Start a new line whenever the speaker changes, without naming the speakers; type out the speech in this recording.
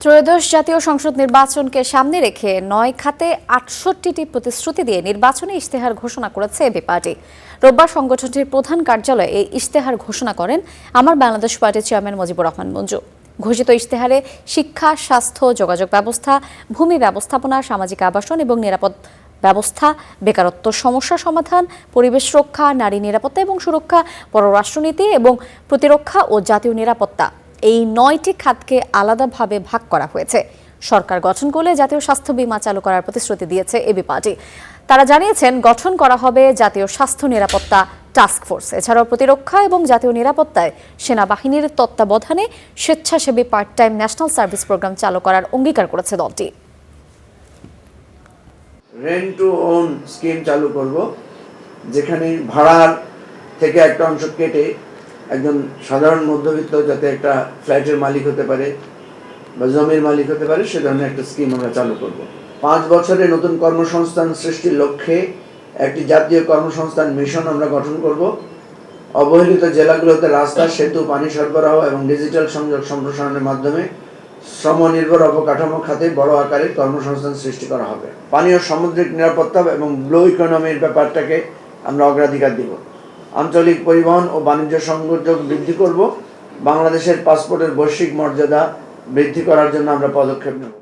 ত্রয়োদশ জাতীয় সংসদ নির্বাচনকে সামনে রেখে ৯ খাতে ৬৮টি প্রতিশ্রুতি দিয়ে নির্বাচনী ইশতেহার ঘোষণা করেছে এবি পার্টি। রোববার সংগঠনটির প্রধান কার্যালয়ে এই ইশতেহার ঘোষণা করেন আমার বাংলাদেশ পার্টির চেয়ারম্যান মুজিবুর রহমান মঞ্জু। ঘোষিত ইশতেহারে শিক্ষা, স্বাস্থ্য, যোগাযোগ ব্যবস্থা, ভূমি ব্যবস্থাপনা, সামাজিক আবাসন এবং নিরাপদ ব্যবস্থা, বেকারত্ব সমস্যা সমাধান, পরিবেশ রক্ষা, নারী নিরাপত্তা এবং সুরক্ষা, পররাষ্ট্রনীতি এবং প্রতিরক্ষা ও জাতীয় নিরাপত্তা, এই ৯টি খাতকে আলাদাভাবে ভাগ করা হয়েছে। সরকার গঠন করলে জাতীয় স্বাস্থ্য বীমা চালু করার প্রতিশ্রুতি দিয়েছে এবি পার্টি। তারা জানিয়েছেন গঠন করা হবে জাতীয় স্বাস্থ্য নিরাপত্তা টাস্ক ফোর্স। এছাড়াও প্রতিরক্ষা এবং জাতীয় নিরাপত্তায় সেনাবাহিনীর তত্ত্বাবধানে স্বেচ্ছাসেবী part time national service programme চালু করার অঙ্গীকার করেছে দলটি।
রেন্ট টু ওন স্কিম চালু করব, যেখানে ভাড়ার থেকে একটা অংশ কেটে একজন সাধারণ মধ্যবিত্ত যাতে একটা ফ্ল্যাটের মালিক হতে পারে বা জমির মালিক হতে পারে, সে ধরনের একটা স্কিম আমরা চালু করব। 5 বছরে নতুন কর্মসংস্থান সৃষ্টির লক্ষ্যে একটি জাতীয় কর্মসংস্থান মিশন আমরা গঠন করব। অবহেলিত জেলাগুলোতে রাস্তা, সেতু, পানি সরবরাহ এবং ডিজিটাল সংযোগ সম্প্রসারণের মাধ্যমে শ্রমনির্ভর অবকাঠামো খাতে বড় আকারে কর্মসংস্থান সৃষ্টি করা হবে। পানীয় সামুদ্রিক নিরাপত্তা এবং ব্লু ইকোনমির ব্যাপারটাকে আমরা অগ্রাধিকার দিব। আঞ্চলিক পরিবহন ও বাণিজ্য সংযোগ বৃদ্ধি করব। বাংলাদেশের পাসপোর্টের বৈশ্বিক মর্যাদা বৃদ্ধি করার জন্য আমরা পদক্ষেপ নেব।